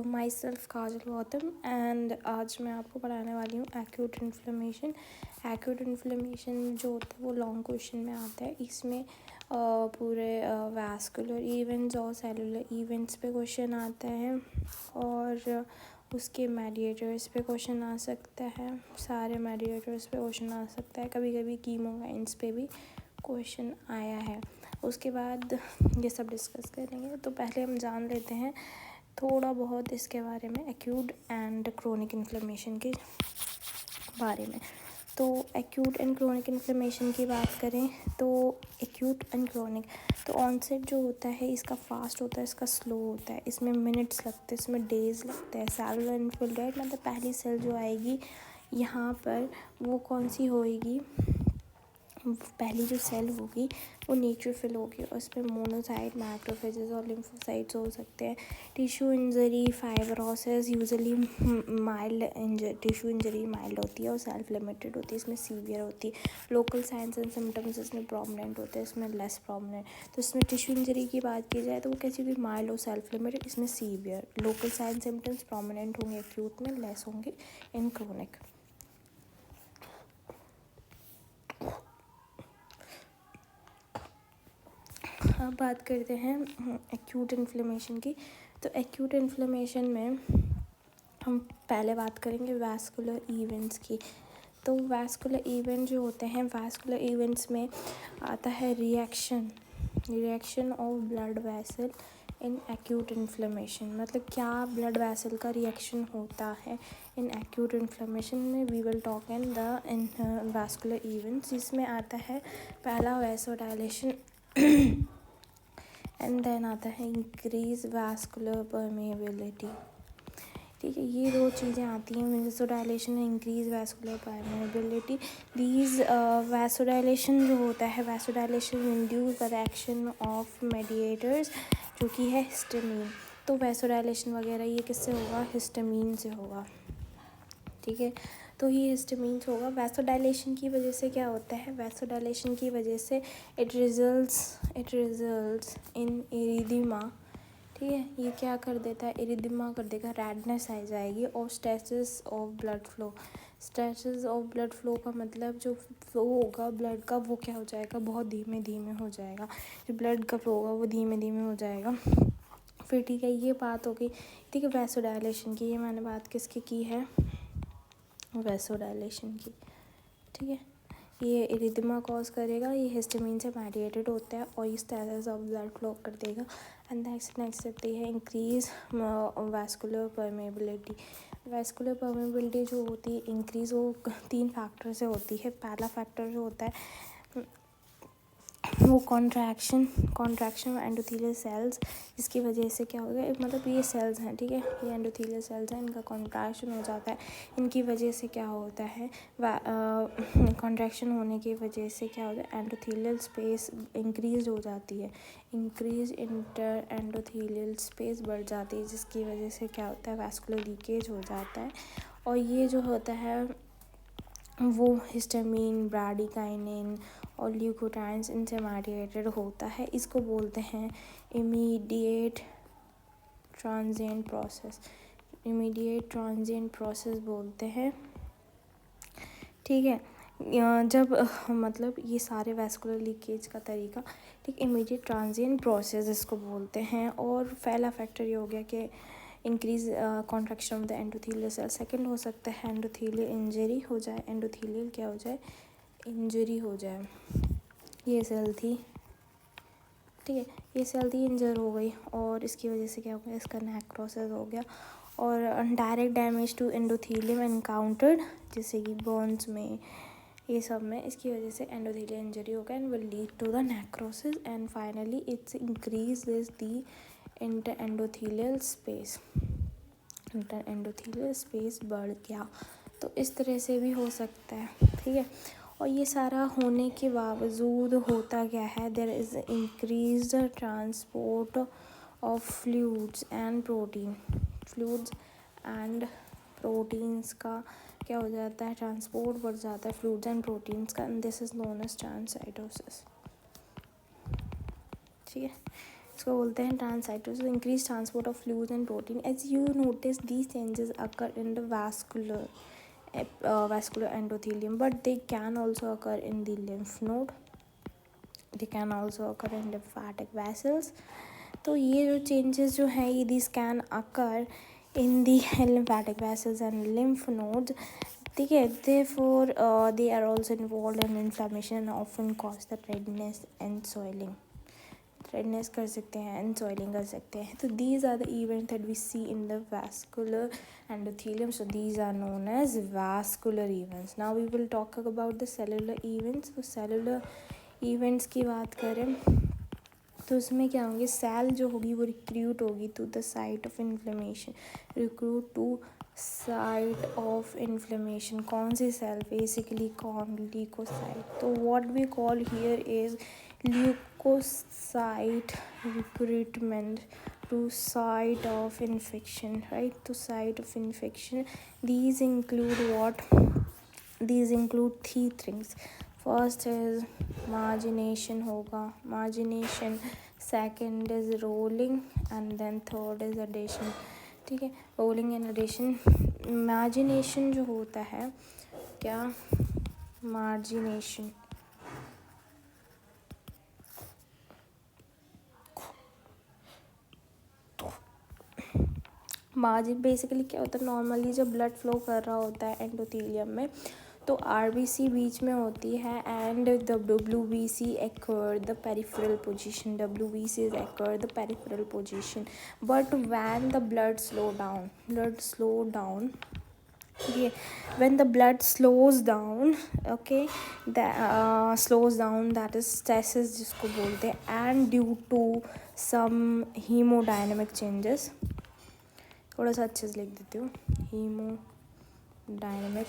My self Kajal Gautam and आज मैं आपको पढ़ाने वाली हूँ एक्यूट इन्फ्लेमेशन। एक्यूट इन्फ्लेमेशन जो होता है वो लॉन्ग क्वेश्चन में आता है। इसमें पूरे वैस्कुलर इवेंट्स और सेलुलर इवेंट्स पे क्वेश्चन आता है और उसके मेडिएटर्स पे क्वेश्चन आ सकता है। सारे मेडिएटर्स पे क्वेश्चन आ सकता है, कभी कभी कीमोकाइंस पे भी क्वेश्चन आया है। उसके बाद ये सब डिस्कस करेंगे। तो पहले हम जान लेते हैं थोड़ा बहुत इसके बारे में, एक्यूट एंड क्रोनिक इन्फ्लेमेशन के बारे में। तो एक्यूट एंड क्रोनिक इन्फ्लेमेशन की बात करें तो एक्यूट एंड क्रोनिक तो ऑनसेट जो होता है इसका फास्ट होता है, इसका स्लो होता है। इसमें मिनट्स लगते हैं, इसमें डेज लगते हैं। सेलुलर इन्फिल्ट्रेट मतलब पहली सेल जो आएगी यहाँ पर वो कौन सी होएगी, पहली जो सेल होगी वो न्यूट्रोफिल होगी और उसमें मोनोसाइट, मैक्रोफेजेस और लिम्फोसाइट्स हो सकते हैं। Tissue injury, fibrosis usually mild tissue injury mild होती है और सेल्फ लिमिटेड होती है, इसमें सीवियर होती है। लोकल साइंस एंड सिम्टम्स इसमें प्रोमिनेंट होते हैं, इसमें लेस प्रोमिनेंट। तो इसमें टिश्यू इंजरी की बात की जाए तो वो कैसी होगी, माइल्ड और सेल्फ लिमिटेड, इसमें severe. Local signs symptoms prominent होंगे एक्यूट में, लेस होंगे इन क्रोनिक। अब बात करते हैं एक्यूट इन्फ्लेमेशन की। तो एक्यूट इन्फ्लेमेशन में हम पहले बात करेंगे वैस्कुलर इवेंट्स की। तो वैस्कुलर इवेंट जो होते हैं, वैस्कुलर इवेंट्स में आता है reaction of blood vessel in acute inflammation. मतलब क्या ब्लड वेसल का रिएक्शन होता है इन एक्यूट इन्फ्लेमेशन में। We will talk in the vascular events. इसमें आता है पहला वैसोडाइलेशन एंड देन आता है इंक्रीज वैस्कुलर परमेबिलिटी। ठीक है, ये दो चीज़ें आती हैं, vasodilation and increase vascular permeability. These vasodilation जो होता है, vasodilation induce by the action of mediators जो कि है हिस्टामिन। तो वैसोडाइलेशन वगैरह ये किससे होगा, हिस्टामिन से होगा। ठीक है, तो ये हिस्टामिन से होगा। वैसोडाइलेशन की वजह से क्या होता है, वैसोडाइलेशन की वजह से इट रिजल्ट्स इन इरिदिमा। ठीक है, ये क्या कर देता है, इरिदिमा कर देगा, रेडनेस आ जाएगी और stasis of blood flow. Stasis of blood flow का मतलब जो फ्लो होगा ब्लड का वो क्या हो जाएगा, बहुत धीमे धीमे हो जाएगा। जो ब्लड का फ्लो होगा वो धीमे धीमे हो जाएगा। फिर ठीक है, ये बात हो गई। ठीक है, वैसोडाइलेशन की, ये मैंने बात किसकी की है, वैसोडाइलेशन की। ठीक है, ये इरिदिमा कॉज करेगा, ये हिस्टामिन से मेडिएटेड होता है और ये स्टेसिस ऑफ ब्लड फ्लो कर देगा। एंड नेक्स्ट स्टेप ये है increase vascular permeability. Vascular permeability जो होती है इंक्रीज, वो 3 फैक्टर से होती है। पहला फैक्टर जो होता है वो कॉन्ट्रैक्शन एंडोथेलियल सेल्स, जिसकी वजह से क्या होगा, मतलब ये सेल्स हैं, ठीक है, ये एंडोथेलियल सेल्स हैं, इनका कॉन्ट्रैक्शन हो जाता है। इनकी वजह से क्या होता है, कॉन्ट्रैक्शन होने की वजह से क्या होता है, एंडोथेलियल स्पेस इंक्रीज हो जाती है, इंक्रीज इंटर एंडोथेलियल स्पेस बढ़ जाती है, जिसकी वजह से क्या होता है, वैस्कुलर लीकेज हो जाता है। और ये जो होता है वो हिस्टामिन, ब्रैडिकाइनिन और ल्यूकोट्राइन्स इनसे मेडिएटेड होता है। इसको बोलते हैं इमीडिएट ट्रांजिएंट प्रोसेस बोलते हैं। ठीक है, जब मतलब ये सारे वैस्कुलर लीकेज का तरीका, ठीक, इमीडिएट ट्रांजिएंट प्रोसेस इसको बोलते हैं। और पहला फैक्टर ये हो गया कि increase contraction of the endothelial cell. Second हो सकता है एंडोथेलियल इंजरी हो जाए, एंडोथेलियल क्या हो जाए, इंजरी हो जाए। ये सेल थी, ठीक है, ये सेल थी, इंजर हो गई और इसकी वजह से क्या हो गया, इसका नेक्रोसिस हो गया। और direct damage to endothelium encountered, जैसे कि बोन्स में, ये सब में, इसकी वजह से एंडोथेलियल इंजरी होगा and will lead to the necrosis and finally its increase the inter endothelial space बढ़ गया। तो इस तरह से भी हो सकता है। ठीक है, और ये सारा होने के बावजूद होता क्या है, there is increase transport of fluids and proteins का क्या हो जाता है, ट्रांसपोर्ट बढ़ जाता है फ्लूइड्स एंड प्रोटीन्स का, and this is known as transcytosis. ठीक है, इसको बोलते हैं transcytosis, increase transport of fluids and protein. As you notice these changes occur in the vascular endothelium, but they can also occur in the lymph node, they can also occur in lymphatic vessels. तो ये जो changes जो हैं ये these can occur in the lymphatic vessels and lymph nodes. ठीक है, therefore they are also involved in inflammation and often cause the redness and swelling. redness कर सकते हैं and swelling कर सकते हैं. तो these are the events that we see in the vascular endothelium. So these are known as vascular events. Now we will talk about the cellular events. तो cellular events की बात करें तो उसमें क्या होंगे, सेल जो होगी वो रिक्रूट होगी to the site of inflammation. Recruit to site of inflammation. कौन सी सेल? बेसिकली कौन? ल्यूकोसाइट. तो what we call here is leukocyte recruitment to site of infection, right? To site of infection. These include what? These include three things. First is margination होगा, margination. Second is rolling and then third is adhesion. ठीक है, rolling and adhesion. margination जो होता है क्या? margination margin basically क्या होता है, नॉर्मली जब ब्लड फ्लो कर रहा होता है एंडोथेलियम में तो आरबीसी बीच में होती है and the WBC एक्वर the peripheral position. WBC is एक्वर the peripheral position. But when the blood slow down okay, when the blood slows down, okay, slows down, that is stasis जिसको बोलते हैं, and due to some hemodynamic changes, थोड़ा सा अच्छे से लिख देती हूँ, हीमोडायनेमिक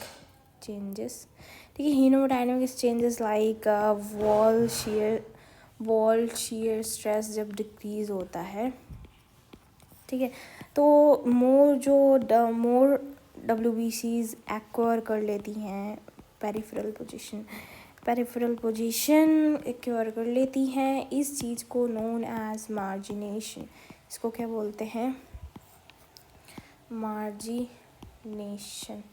चेंजेस. ठीक है, haemodynamic changes like wall shear stress जब डिक्रीज होता है. ठीक है, तो मोर डब्ल्यूबीसीज एक्वायर कर लेती हैं पेरिफेरल पोजीशन एक्वायर कर लेती हैं. इस चीज़ को नोन एज मार्जिनेशन. इसको क्या बोलते हैं? मार्जिनेशन.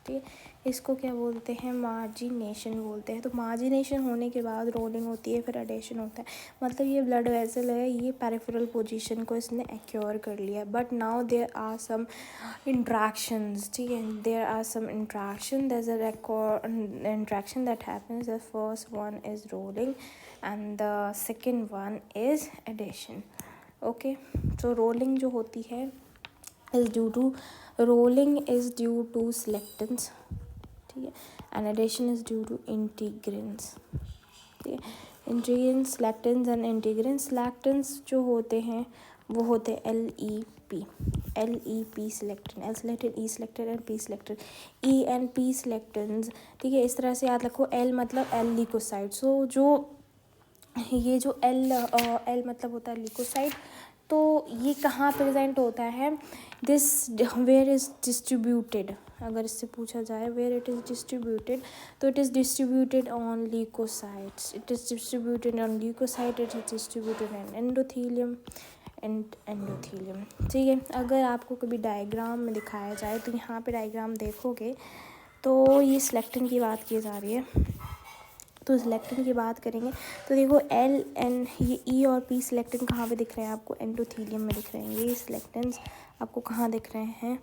ठीक है, इसको क्या बोलते हैं? मार्जिनेशन बोलते हैं. तो मार्जिनेशन होने के बाद रोलिंग होती है, फिर एडेशन होता है. मतलब ये ब्लड वेसल है, ये पेरिफेरल पोजीशन को इसने एक्योर कर लिया. But now there are some interactions. ठीक है, there are some interaction. There is a interaction that happens. The first one is rolling and the second one is adhesion. Okay, तो rolling जो होती है rolling is due to selectins. ठीक है, and adhesion is due to integrins. ठीक है, integrins, selectins and integrins. selectins जो होते हैं वो होते हैं LEP selectin, L selectin, E selectin and P selectin. E and P selectins. ठीक है, इस तरह से याद रखो. L मतलब L ल्यूकोसाइट. सो जो ये जो L मतलब होता है ल्यूकोसाइट. तो ये कहाँ प्रेजेंट होता है? This where is distributed. अगर इससे पूछा जाए वेयर इट इज़ डिस्ट्रीब्यूटेड, तो it is distributed on leukocytes. It is distributed on leukocyte. It is distributed in endothelium. ठीक है, अगर आपको कभी डायग्राम में दिखाया जाए तो यहाँ पे डायग्राम देखोगे तो ये सिलेक्टिन की बात की जा रही है. तो सिलेक्टिन की बात करेंगे तो देखो एल एन ये ई और पी सिलेक्टिन कहाँ पे दिख रहे हैं आपको? एंडोथेलियम में दिख रहे हैं. ये सिलेक्टिन्स आपको कहाँ दिख रहे हैं?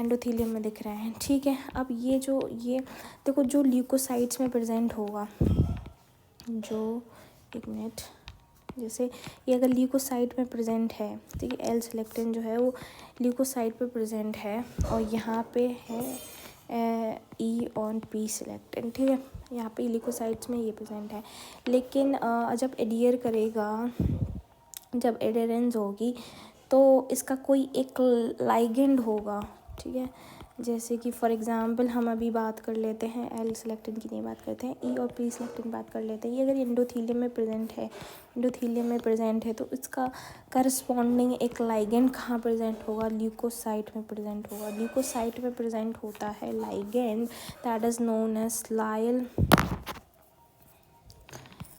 एंडोथेलियम में दिख रहे हैं. ठीक है, अब ये देखो जो ल्यूकोसाइट्स में प्रेजेंट होगा, जो एक मिनट, जैसे ये अगर ल्यूकोसाइट में प्रेजेंट है, ठीक है, एल सिलेक्टिन जो है वो ल्यूकोसाइट पे प्रेजेंट है और यहाँ पे है ई और पी सिलेक्टिन. ठीक है, यहाँ पे ल्यूकोसाइट्स में ये प्रेजेंट है. लेकिन जब एडियर करेगा, जब एडेरेंस होगी तो इसका कोई एक लाइगेंड होगा. ठीक है, जैसे कि फॉर एग्जांपल हम अभी बात कर लेते हैं एल सिलेक्टिन की नहीं बात करते हैं, ई और पी सिलेक्टिन बात कर लेते हैं. ये अगर एंडोथेलियम में प्रेजेंट है तो इसका करस्पॉन्डिंग एक लाइगेंड कहाँ प्रेजेंट होगा? ल्यूकोसाइट में प्रेजेंट होगा. ल्यूकोसाइट में प्रेजेंट होता है ligand that is known as sialyl.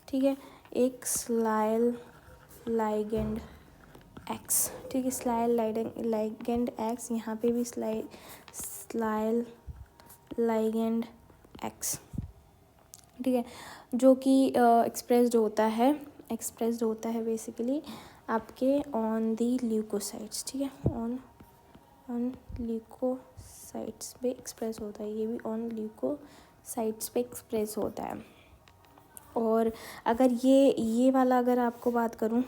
ठीक है, एक स्लाइल लाइगेंड एक्स, ठीक है, स्लाइल लाइगेंड एक्स, यहाँ पे भी स्लाइल लाइगेंड एक्स, ठीक है, जो कि एक्सप्रेस्ड होता है बेसिकली आपके ऑन दी ल्यूकोसाइट्स, ठीक है, ऑन ल्यूकोसाइट्स पे एक्सप्रेस होता है, ये भी ऑन ल्यूकोसाइट्स पे एक्सप्रेस होता है। और अगर ये वाला अगर आपको बात करूँ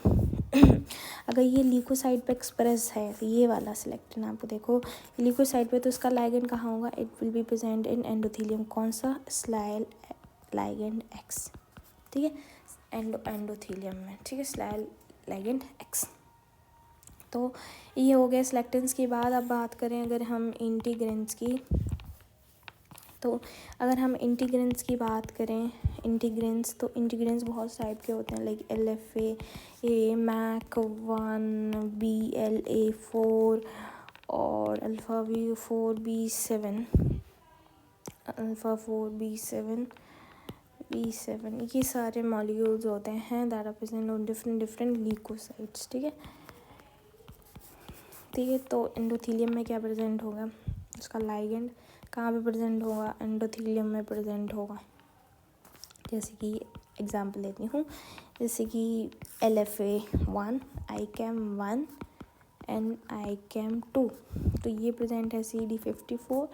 अगर ये ल्यूकोसाइट पे एक्सप्रेस है, तो ये वाला सिलेक्टिन आपको देखो ल्यूकोसाइट पे, तो इसका लाइगेंड कहाँ होगा, it will be present in endothelium, कौन सा, स्लाइल लाइगेंड एक्स, ठीक है, एंडोथेलियम में, ठीक है, स्लाइल लाइगेंड एक्स। तो ये हो गया सिलेक्टेंस की बात। अब बात करें अगर हम इंटीग्रेंस की, तो अगर हम इंटीग्रेंस की बात करें, तो इंटीग्रेंस बहुत टाइप के होते हैं, लाइक LFA, MAC1, BLA4 और B7, ये सारे मॉलिक्यूल्स होते हैं that are present on different leukocytes, ठीक है। तो एंडोथेलियम में क्या प्रेजेंट होगा, उसका लाइगेंड कहाँ पे प्रेजेंट होगा, एंडोथेलियम में प्रेजेंट होगा। जैसे कि एग्जांपल लेती हूँ, जैसे कि LFA1, ICAM1 एंड ICAM2, तो ये प्रेजेंट है CD54,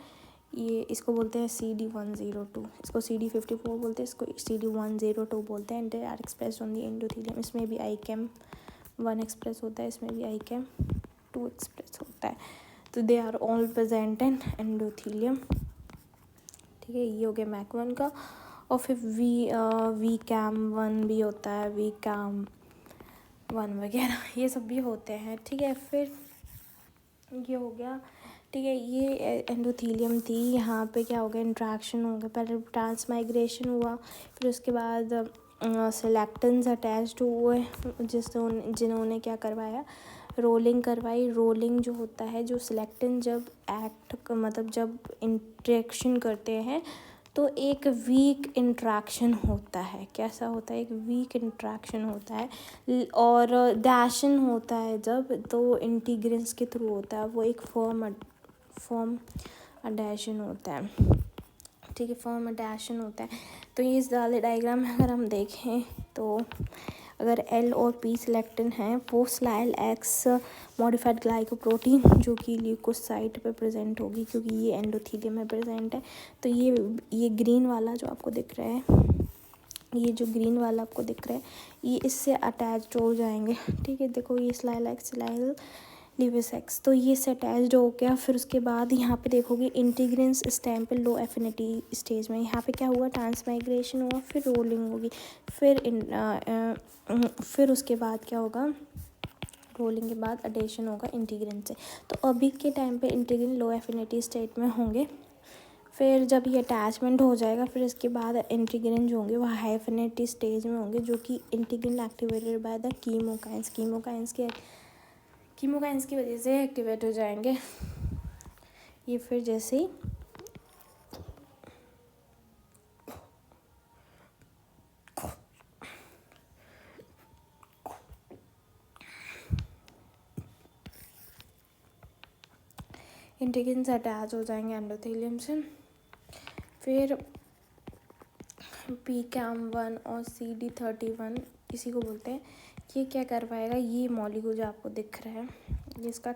ये इसको बोलते हैं CD102, इसको CD54 बोलते हैं, इसको CD102 बोलते हैं, and they are expressed on the endothelium. इसमें भी ICAM1 एक्सप्रेस होता है, इसमें भी ICAM2 एक्सप्रेस होता है, तो they are all present in endothelium, ठीक है। ये हो गया MAC1 का। और फिर VCAM1 भी होता है, VCAM1 वगैरह ये सब भी होते हैं, ठीक है। फिर ये हो गया, ठीक है, ये एंडोथेलियम थी। यहाँ पे क्या हो गया, इंट्रैक्शन हो गया, पहले ट्रांसमाइग्रेशन हुआ, फिर उसके बाद सिलेक्टेंस अटैच्ड हुए, जिन्होंने क्या करवाया, रोलिंग करवाई। रोलिंग जो होता है, जो सिलेक्टेंस जब जब इंट्रैक्शन करते हैं तो एक वीक इंट्रैक्शन होता है, कैसा होता है, एक वीक इंट्रैक्शन होता है, और डैशन होता है जब, तो इंटीग्रेंस के थ्रू होता है, वो एक फॉर्म अडैशन होता है, ठीक है, फॉर्म अडैशन होता है। तो ये इस वाले डायग्राम में अगर हम देखें, तो अगर L और P सिलेक्टिन है, वो स्लाइल एक्स मॉडिफाइड ग्लाइकोप्रोटीन जो कि ल्यूकोसाइट पे प्रेजेंट होगी, क्योंकि ये एंडोथेलियम में प्रेजेंट है। तो ये ग्रीन वाला जो आपको दिख रहा है, ये जो ग्रीन वाला आपको दिख रहा है, ये इससे अटैच्ड हो जाएंगे, ठीक है। देखो ये style x, style Lewis x, तो ये से अटैच्ड हो गया। फिर उसके बाद यहाँ पे देखोगे इंटीग्रेंस इस टाइम पे लो एफिनिटी स्टेज में, यहाँ पे क्या हुआ, ट्रांसमाइग्रेशन हुआ, फिर रोलिंग होगी, फिर उसके बाद क्या होगा, रोलिंग के बाद अडेशन होगा इंटीग्रेन से। तो अभी के टाइम पे इंटीग्रेन लो एफिनिटी स्टेट में होंगे, फिर जब ये अटैचमेंट हो जाएगा, फिर इसके बाद इंटीग्रिन जो होंगे वो हाई एफिनिटी स्टेज में होंगे, जो कि integrin activated by the chemokines की वजह से एक्टिवेट हो जाएंगे। ये फिर जैसे ही इंटीग्रिन से अटैच हो जाएंगे एंडोथेलियम से। फिर PCAM1 और CD31 इसी को बोलते हैं। ये क्या करवाएगा, ये मॉलिक्यूल जो आपको दिख रहा है, ये इसका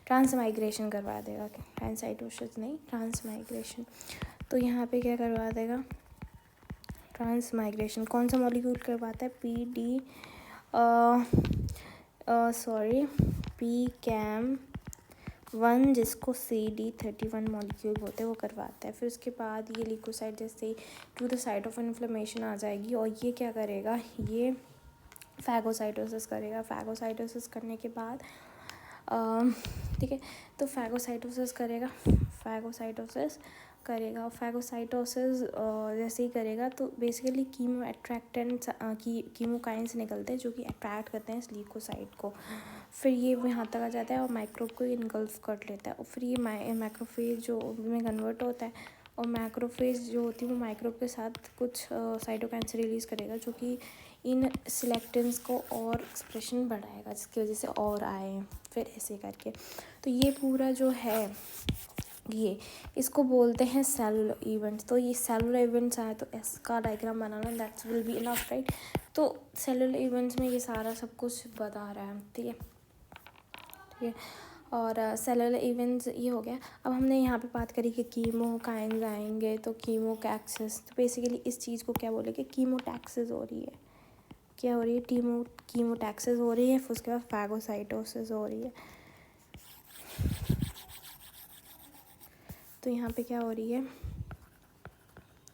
ट्रांसमाइग्रेशन करवा देगा, ट्रांसाइटोसिस नहीं, ट्रांसमाइग्रेशन। तो यहाँ पे क्या करवा देगा, ट्रांसमाइग्रेशन। कौन सा मॉलिक्यूल करवाता है, PCAM1, जिसको CD31 मॉलिक्यूल बोलते हैं, वो करवाता है। फिर उसके बाद ये ल्यूकोसाइट जैसे to the site of inflammation आ जाएगी, और ये क्या करेगा, ये फैगोसाइटोसिस करेगा। फैगोसाइटोसिस करने के बाद ठीक है, तो फैगोसाइटोसिस करेगा, और फैगोसाइटोसिस जैसे ही करेगा, तो बेसिकली कीमोकाइंस निकलते हैं जो कि अट्रैक्ट करते हैं इस ल्यूकोसाइट को। फिर ये यहाँ तक आ जाता है और माइक्रोब को इनगल्फ कर लेता है, और फिर ये मैक्रोफेज जो में कन्वर्ट होता है, और मैक्रोफेज जो होती है वो माइक्रोब के साथ कुछ साइटोकाइन्स रिलीज़ करेगा जो कि इन सिलेक्टेंस को और एक्सप्रेशन बढ़ाएगा, जिसकी वजह से और आए, फिर ऐसे करके। तो ये पूरा जो है ये इसको बोलते हैं सेलुलर इवेंट्स। तो ये सेलुलर इवेंट्स आए तो इसका diagram banana that's will be enough, right. तो सेलुलर इवेंट्स में ये सारा सब कुछ बता रहा है, ठीक है, ठीक है। और सेलुलर इवेंट्स ये हो गया। अब हमने यहाँ पे बात करी कि कीमोकाइंस आएंगे, तो कीमोटैक्सिस, तो बेसिकली इस चीज़ को क्या बोलेंगे, कीमोटैक्सिस हो रही है, क्या हो रही है, कीमोटैक्सिस हो रही है, फिर उसके बाद फैगोसाइटोसिस हो रही है। तो यहाँ पे क्या हो रही है,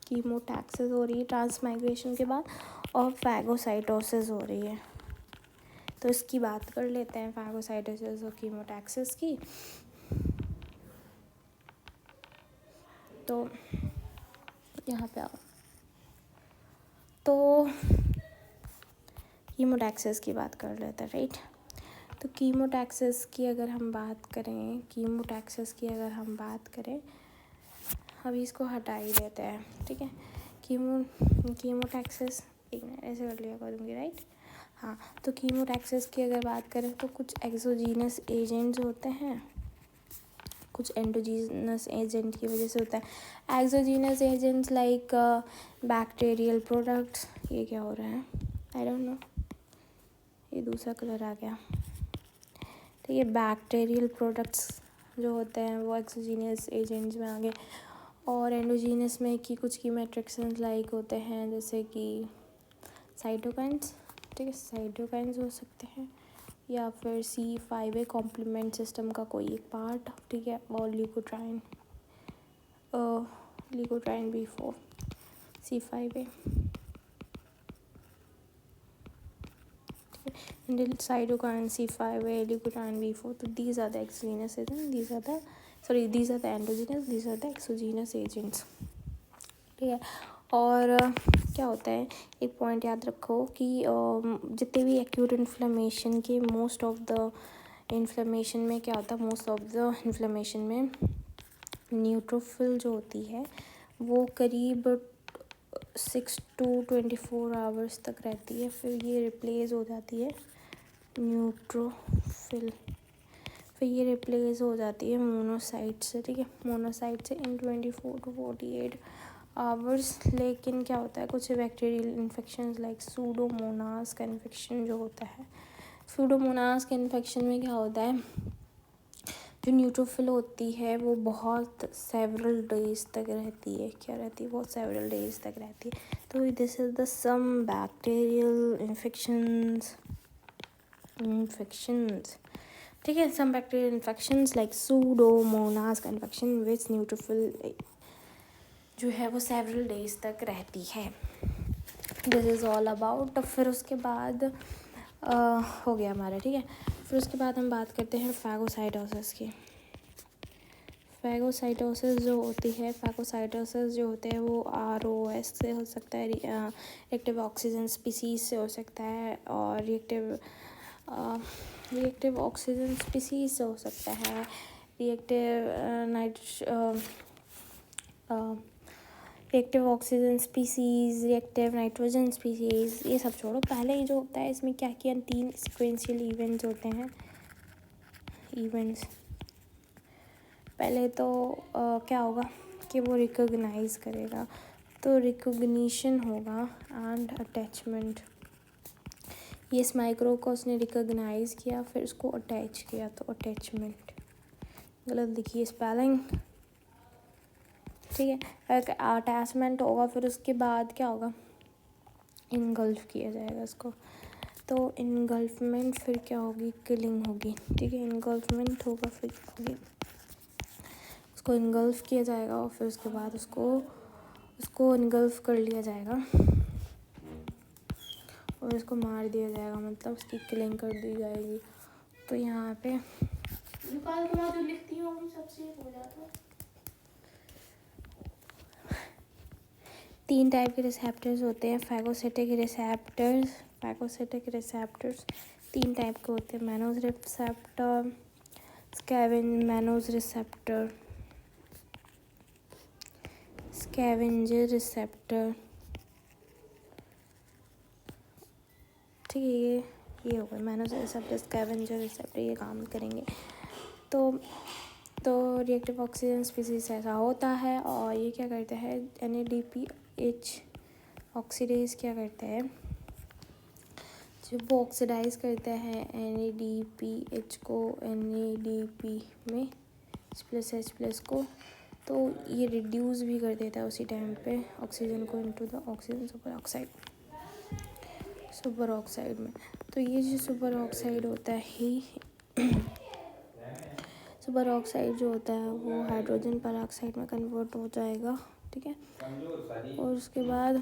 कीमोटैक्सिस हो रही है ट्रांसमाइग्रेशन के बाद, और फैगोसाइटोसिस हो रही है। तो इसकी बात कर लेते हैं, फैगोसाइटोसिस और कीमोटैक्सिस की। तो यहाँ पे आओ, तो कीमोटैक्सिस की बात कर लेते हैं, राइट। तो कीमोटैक्सिस की अगर हम बात करें, अभी इसको हटा ही देते हैं, ठीक है। कीमोटैक्सिस, एक मिनट ऐसे कर लिया करूँगी, राइट। हाँ, तो कीमोटैक्सिस की अगर बात करें तो कुछ एक्सोजीनस एजेंट्स होते हैं, कुछ एंडोजीनस एजेंट की वजह से होता है। Exogenous agents like bacterial products. ये क्या हो रहा है, आई डोंट नो, ये दूसरा कलर आ गया, ठीक है। बैक्टीरियल प्रोडक्ट्स जो होते हैं वो एक्सोजीनस एजेंट्स में आ गए। और एंडोजीनस में की कुछ की मैट्रिक्स लाइक होते हैं, जैसे कि साइटोकाइन्स, ठीक है, साइटोकाइन्स हो सकते हैं, या फिर C5A कॉम्प्लीमेंट सिस्टम का कोई एक पार्ट, ठीक है। और leukotriene B4 C5A, cytokine C5A leukotriene B4. तो these are the exogenous agents, these are the endogenous, these are the exogenous agents, ठीक है। और क्या होता है, एक पॉइंट याद रखो कि जितने भी एक्यूट इन्फ्लेमेशन के मोस्ट ऑफ द इन्फ्लेमेशन में क्या होता है, मोस्ट ऑफ द इन्फ्लेमेशन में न्यूट्रोफिल जो होती है वो करीब 6 to 24 आवर्स तक रहती है, फिर ये रिप्लेस हो जाती है न्यूट्रोफिल, फिर ये रिप्लेस हो जाती है मोनोसाइट से, ठीक है, मोनोसाइट से इन 24 to 48 आवर्स। लेकिन क्या होता है, कुछ बैक्टीरियल इन्फेक्शन लाइक सूडोमोनास का इन्फेक्शन जो होता है, सूडोमोनास के इन्फेक्शन में क्या होता है, जो न्यूट्रोफिल होती है वो बहुत सेवरल डेज तक रहती है, क्या रहती है, बहुत सेवरल डेज तक रहती है। तो this is the some bacterial infections, ठीक है, some bacterial infections like pseudomonas का इन्फेक्शन विच न्यूट्रोफिल जो है वो सेवरल डेज तक रहती है। This is all about. फिर उसके बाद हो गया हमारा, ठीक है। फिर उसके बाद हम बात करते हैं फैगोसाइटोसिस की। फैगोसाइटोसिस जो होती है, फैगोसाइटोसिस जो होते हैं वो ROS से हो सकता है, रिएक्टिव ऑक्सीजन स्पीसीज से हो सकता है, और रिएक्टिव ऑक्सीजन स्पीसीज से हो सकता है, reactive oxygen species, reactive nitrogen species, ये सब छोड़ो। पहले ही जो होता है इसमें क्या किया, 3 सिक्वेंशियल इवेंट्स होते हैं, पहले तो क्या होगा कि वो रिकॉग्नाइज करेगा, तो रिकॉग्निशन होगा एंड अटैचमेंट। ये इस माइक्रो को उसने रिकॉग्नाइज किया, फिर उसको अटैच किया, तो अटैचमेंट, गलत लिखी स्पेलिंग, ठीक है। अटैचमेंट होगा, फिर उसके बाद क्या होगा, इनगल्फ किया जाएगा इसको, तो इनगल्फमेंट, फिर क्या होगी, किलिंग होगी, ठीक है। इनगल्फमेंट होगा, फिर होगी, उसको इनगल्फ किया जाएगा, और फिर उसके बाद उसको इनगल्फ कर लिया जाएगा और इसको मार दिया जाएगा, मतलब उसकी किलिंग कर दी जाएगी। तो यहाँ पे निकाल के बाद जो लिखती हूँ सबसे हो जाता है। 3 टाइप के रिसेप्टर्स होते हैं, फैगोसाइटिक रिसेप्टर्स 3 टाइप के होते हैं, mannose receptor, scavenge mannose receptor, scavenger receptor, ठीक है। ये हो गए मैनोज रिसेप्टर, स्कैवेंजर रिसेप्टर, ये काम करेंगे। तो रिएक्टिव ऑक्सीजन स्पीसीज ऐसा होता है। और ये क्या करते हैं, NADPH ऑक्सीडेज क्या करते हैं, जब वो ऑक्सीडाइज करते हैं NADPH को NADP में H+H+ को, तो ये रिड्यूस भी कर देता है उसी टाइम पे ऑक्सीजन को into the oxygen super oxide में। तो ये जो सुपर ऑक्साइड होता है सुपर ऑक्साइड जो होता है वो हाइड्रोजन पेरोक्साइड में कन्वर्ट हो जाएगा, ठीक है। और उसके बाद